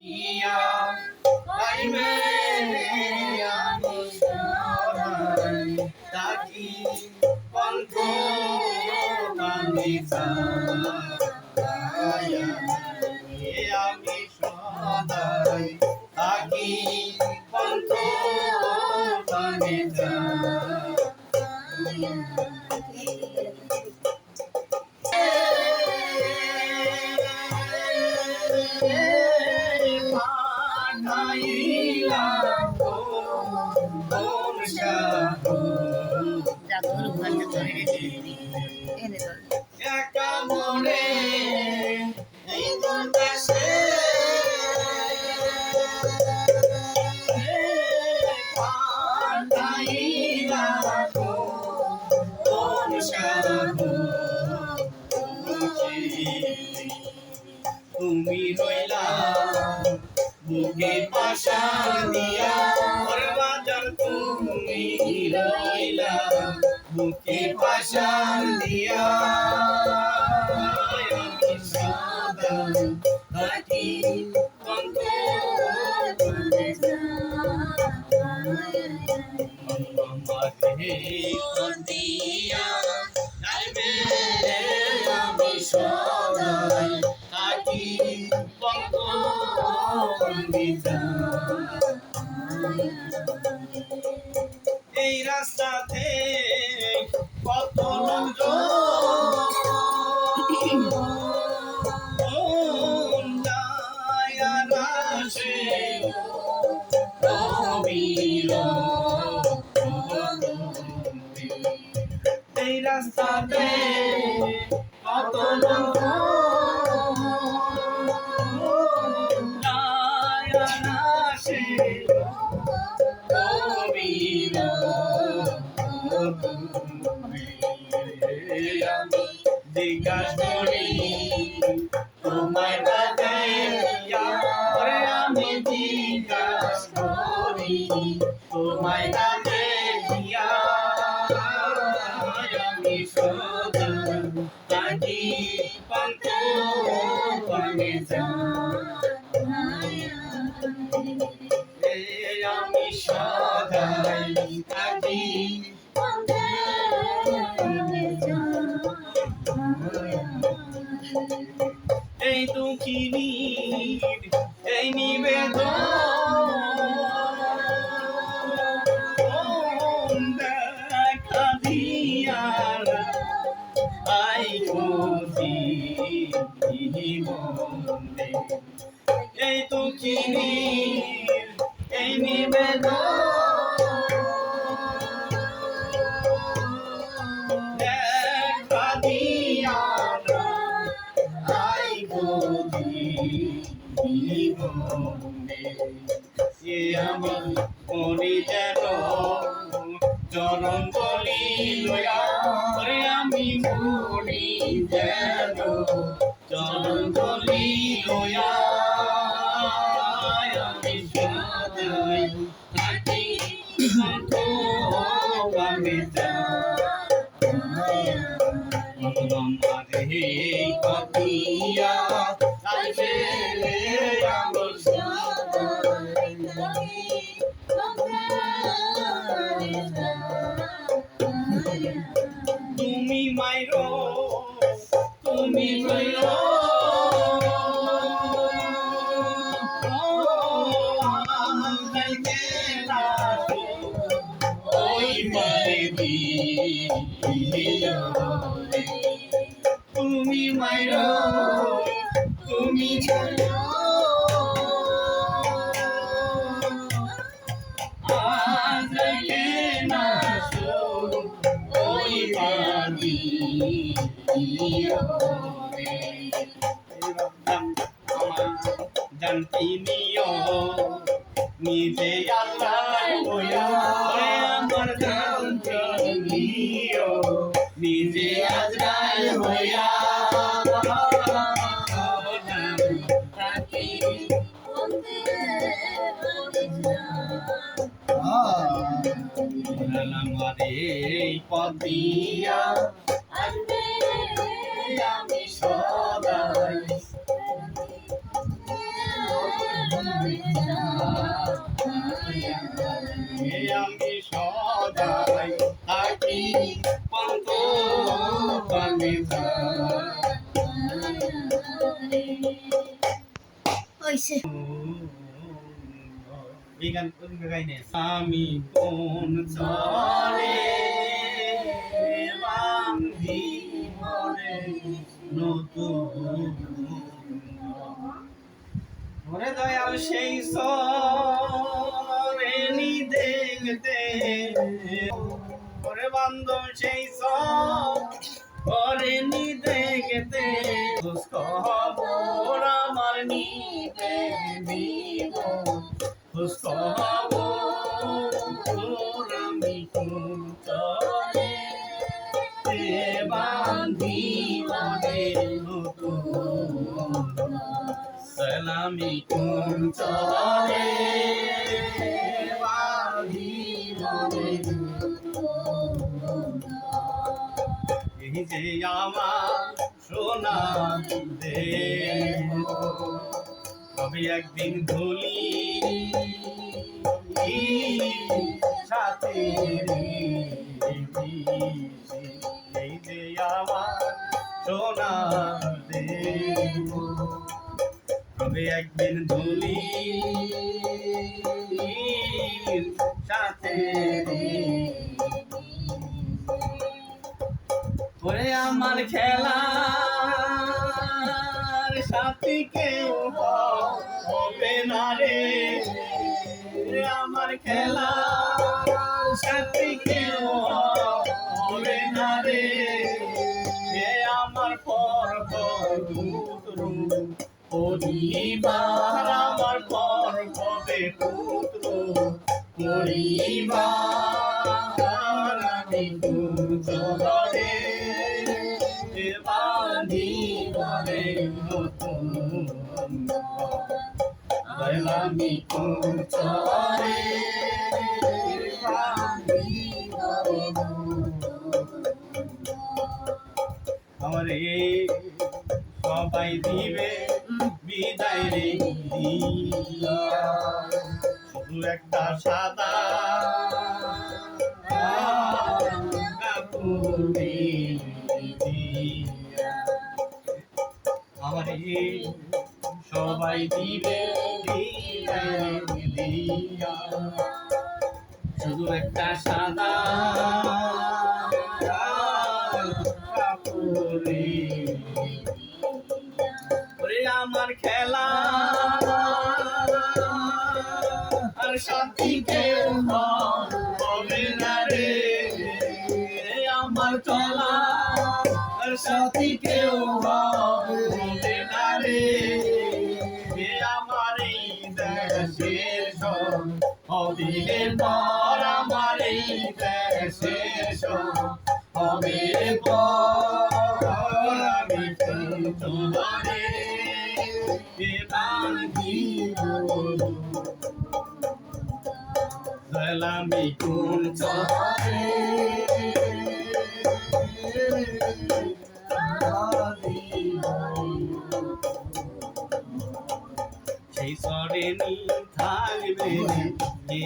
ইয়া লাইবে আমি সদাই তাকি কণ্ঠ আমি আমি সদাই তাকি কণ্ঠ আমি একা মনে এই দেশে তুমি রইলা বুকে পাশা দিয়া বাজার তুমি রইলা বুকে পাশা দিয়া আমি সদা থাকি আমি সদাই থাকি এই রাস্তাতে কত লোকজন যায় আর আসে এই রাস্তাতে কত লোকজন যায় আর আসে জিজ্ঞাসা করি তোমায় আমি জিজ্ঞাসা করি তোমায় আমি সদা থাকি পান্ত আমি সদাই থাকি এই দুঃখিনীর এই নিবেদন দেখা দিয়া আই জীবনে এই দুঃখিনীর এই নিবেদন দেখা দিয়া আমি করি যেন চরণ তলি লয়া আমি করি যেন চরণ তলি লয়া আমি সদাই থাকি আমি পাতিয়া তুমি মাইরো তুমি মাইরো ওই মাইরি তুমি মাইরো তুমি জানতি নিও নিজে আল্লাহ হইয়া আমার জানতি নিও নিজে আজরাইল হইয়া পদিয়া আমি সদাই আমি সদাই থাকি পান্ত পানি এই গান গাইনে আমি কোন চলে বান্ধি মনে নতুন ওরে দয়াল সেই সরেনি দেখতে ওরে বান্ধব সেই সরেনি দেখতে খবর আমার নিতে দিব খবর আমি কোন চলে বান্ধি মনে নতুন সালামি কোন চলে বাঁধি মনে এই যে আমার সোনা দেহ কবে একদিন ধুলি সাথে এই যে আমার সোনা দেহ কবে একদিন ধুলি সাথে ওরে আমার খেলার সাথী কেউ হবে না রে আমার খেলার সাথী কেউ হবে না রে আমার পর পুত্র পরিবার আমার পর হবে পুত্র পরিবার আমি চলে বাঁধি বলে নতুন আমি কোন চলে বাঁধি আমারে সবাই দিবে বিদায় রে শুধু একটা সাদা আমারে সবাই দিবে শুধু একটা সাদা আমার খেলা আর সাথী কেউ হবে না রে আমার চলা আর সাথী কেউ হবে না রে আমার এই দেশের হবে পর আমার এই দেশের হবে পর আমি তোমারে সালামি কোন চলে সেই সরেনি থাকবে যে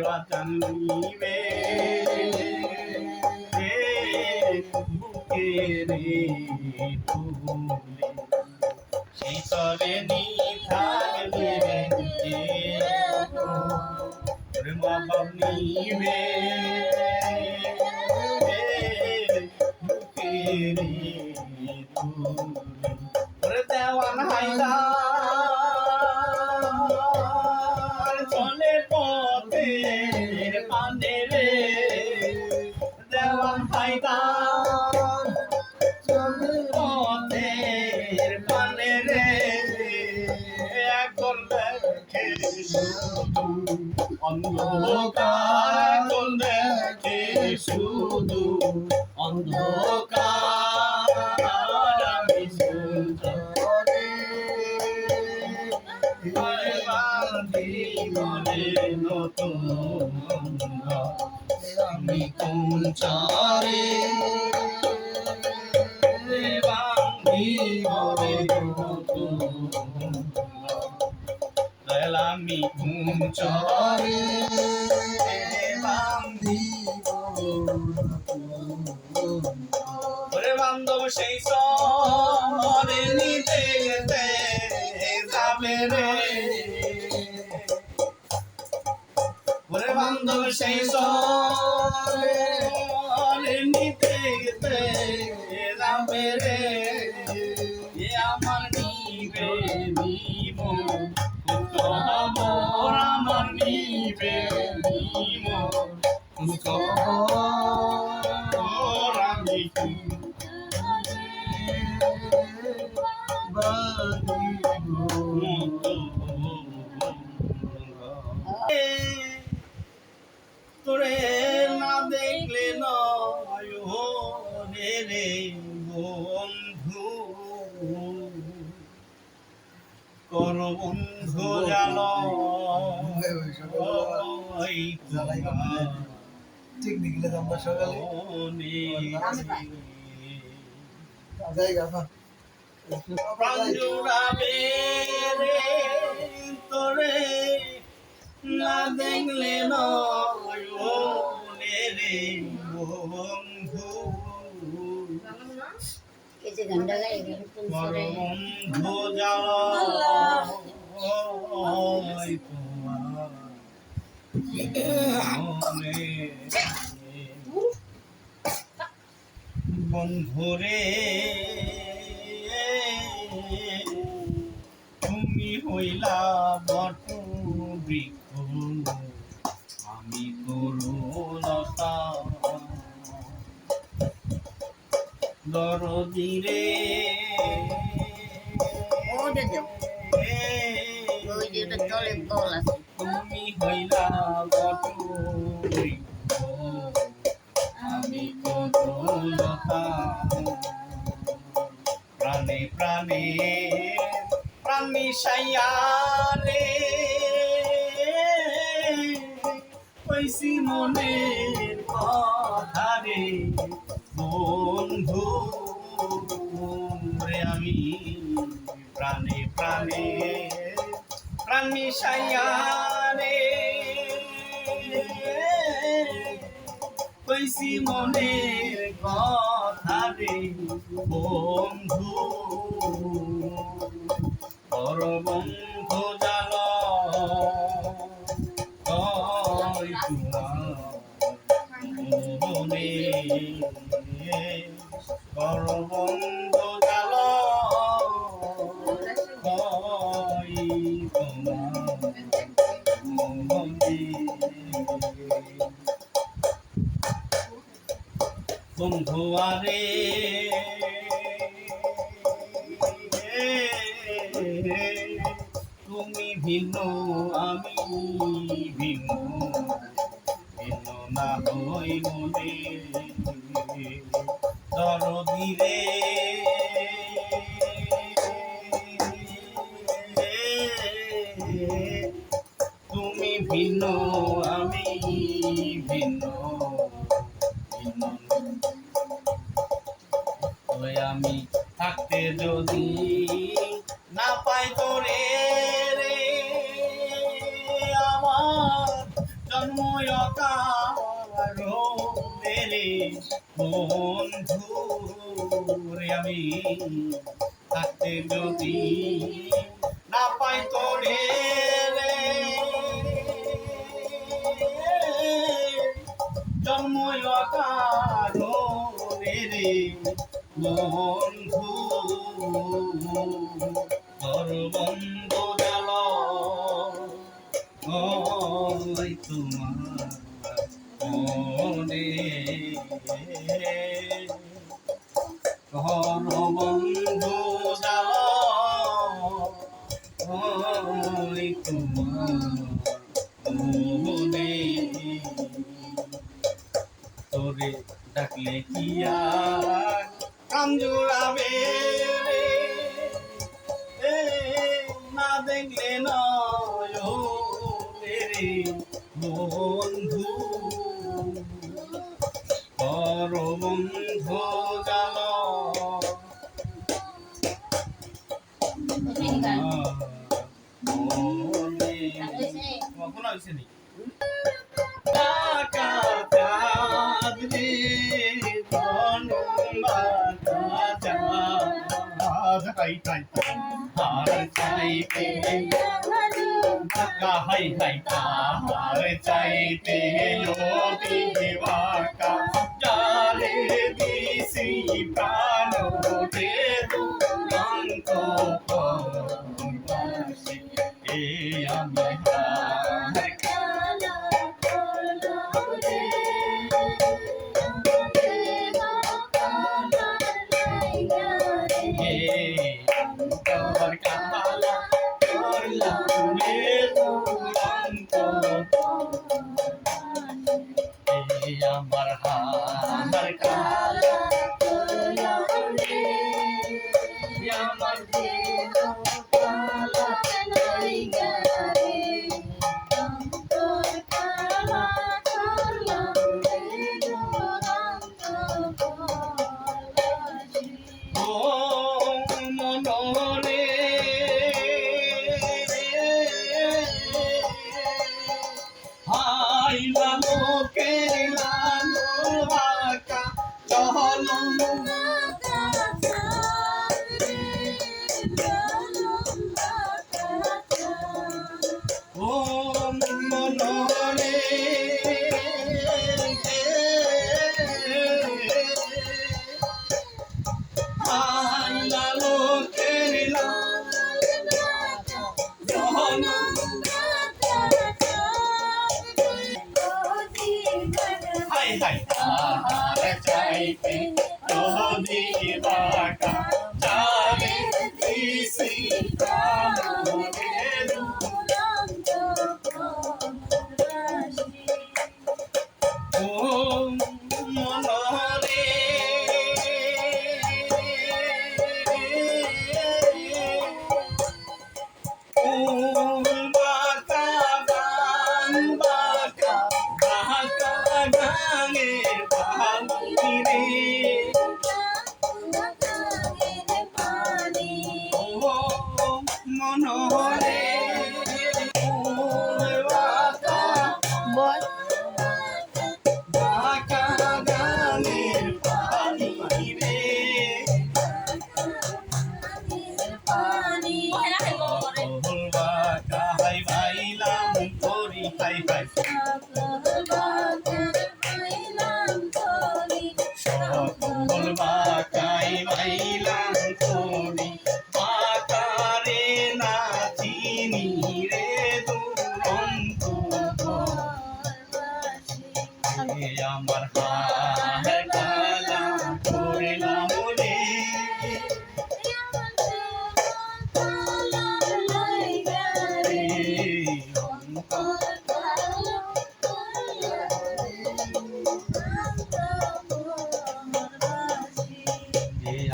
বাঁচান নিবে বুকে রে তুলে সেই সরেনি থাকবে যে মা বাপ নিবে বুকে রে তুলে দেওয়ান হাইদা চলে পথে পানে রে দেওয়ান হাইদা চলে পথে পানে রে এখন দেখে অন্ধকার এখন দেখে শুধু অন্ধকার আমি নতুন আমি কোন চারে বান্ধি নতুন দয়াল আমি চরে ওরে বান্ধব সেই সরে নিতে যেতে যাবে রে ওরে বান্ধব সেই সরে নিতে যেতে যাবে রে এ আমার নিবে নিব খবর আমার নিবে নিব খবর আমি তোরে না দেখলে নয়নে রে বন্ধু কর বন্ধু জাল ঠিক নিকলে আমরা সকালে প্রাণ জোড়াবে রে তোরে না দেখলে নয়নে রে বন্ধু বন্ধু যাও বন্ধুরে তুমি হইলা বট বৃক্ষ আমি তরুণতা দরদিরে তুমি হইলা বট বৃক্ষ আমি তরুণতা প্রাণে প্রাণে প্রাণী সাইয়ারে কইছি মনের কথা রে বন্ধু রে আমি প্রাণে প্রাণে প্রাণী সাইয়ারে কইছি মনের কথা রে বন্ধু পর বন্ধু জাল মনে পর বন্ধু জাল বন্ধু আরে তুমি ভিন্ন আমি ভিন্ন ভিন্ন না হই মনে দরদিরে তুমি ভিন্ন আমি ভিন্ন ভিন্ন আমি থাকতে যদি না পাই তোরে রে আমার জন্ময়কার রে বন্ধু রে আমি থাকতে যদি না পাই তোরে রে জন্ময়কার রে বন্ধু কর বন্ধু জাল ওই তোমার মনে কর বন্ধু জাল ওই তোমার মনে তোরে ডাকলে কি আর কান জোড়াবে রে না দেখলে নয়নে রে বন্ধু কর বন্ধু জাল শোনা হয়েছে নি বাঁকা চাঁদ রে বাঁকা চাঁদ হাই হাই হার চাইতে বাঁকা হাই হাই হার চাইতে নদী বাঁকা জালে দিছি প্রাণ রে দুরন্ত পরবাসী এ আমি তোর কালা করলাম রে দুরন্ত এই আমার হার কালা করলাম রে আমার দেহ কালা লাইগা রে তোর কালা করলাম রে দুরন্ত পরবাসী ও মনরে হাই লালোকে লালো বাঁকা চলম ও মনরে হাই লালোকে হাই হাই আর চাইতে নদী বাঁকা জালে দিছি প্রাণ রে দুরন্ত পরবাসী ও মনরে ফুল বাঁকা গান বাঁকা বাঁকা গানের পানি রে ও মনরে ফুল বাঁকা বাঁকা গানের পানি রে ফুল বাঁকা হাই ভাইলাম তোরি হাই হাই সকল বাঁকাই ভাইলাম তোরি বাঁকা রে না চিনি রে দুরন্ত পরবাসী আমার হার কালা করলাম রে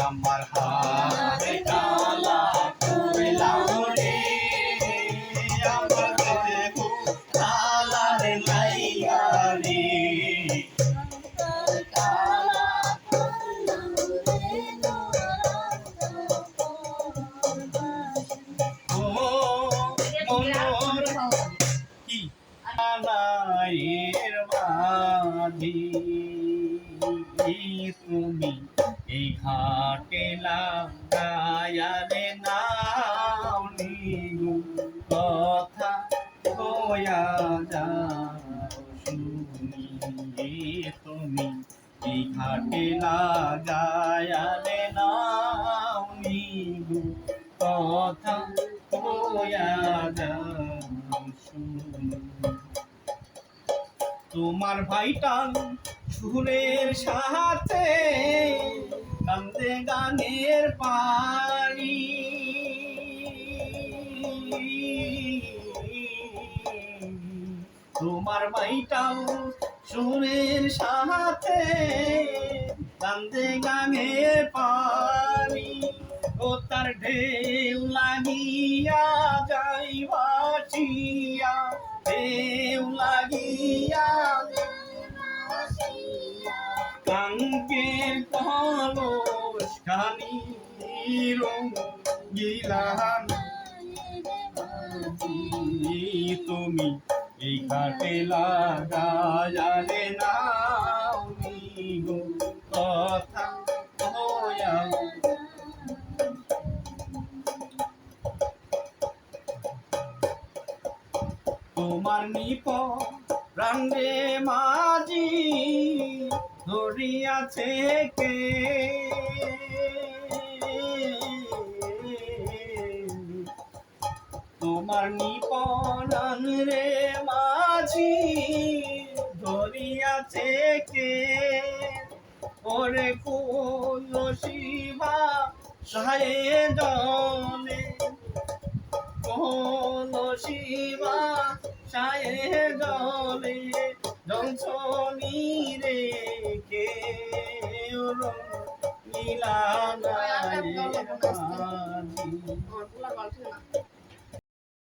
আমার হার কালা করলাম রে আমার দেহ কালা রে লাইগা রে ও মনোর কি আলাইর বাঁধি তুমি এই ঘাটে লাগায়ালে নাও নিগু কথা কয়া যাও শুনি তুমি এই ঘাটে লাগায়ালে নাও নিগু কথা কয়া যাও শুনি তোমার ভাইটাল সুরের সাথে কান্দে গানের পানি তোমার ভাইটাল সুরের সাথে কান্দে গানের পানি ও তার ঢেউ লাগিয়া যাই ভাসিয়া ঢেউ লাগিয়া কাঙ্কের কলস খানি রঙিলান তুমি এই ঘাটে লাগায়ালে নাও গো কথা হইয়া তোমার নিপ রাঙ্গে মাঝি ধরিয়াছে কে তোমার নিপরান রে মাঝি ধরিয়াছে কে ওরে কোন শিবা সায়ে জলে কোন শিবা সায়ে জলে জংশনী রে কে নীলা গায়ে মাঝি